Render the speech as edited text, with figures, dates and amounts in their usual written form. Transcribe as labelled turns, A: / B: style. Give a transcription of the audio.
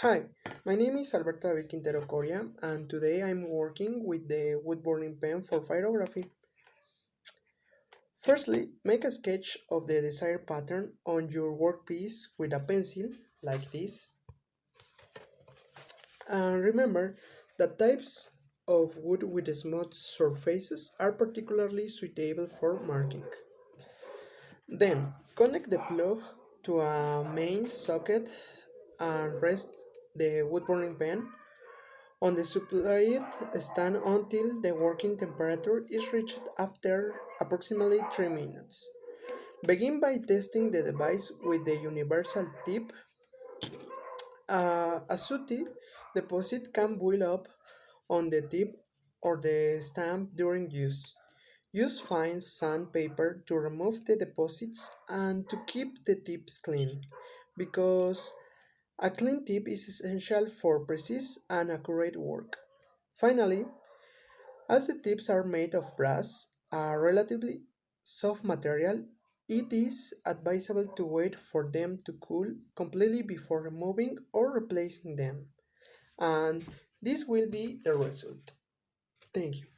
A: Hi, my name is Alberto David Quintero Coria, and today I'm working with the wood burning pen for pyrography. Firstly, make a sketch of the desired pattern on your workpiece with a pencil, like this. And remember that types of wood with smooth surfaces are particularly suitable for marking. Then, connect the plug to a main socket and rest the wood burning pen on the supplied stand until the working temperature is reached after approximately 3 minutes. Begin by testing the device with the universal tip. A sooty deposit can build up on the tip or the stamp during use. Use fine sandpaper to remove the deposits and to keep the tips clean because a clean tip is essential for precise and accurate work. Finally, as the tips are made of brass, a relatively soft material, it is advisable to wait for them to cool completely before removing or replacing them. And this will be the result. Thank you.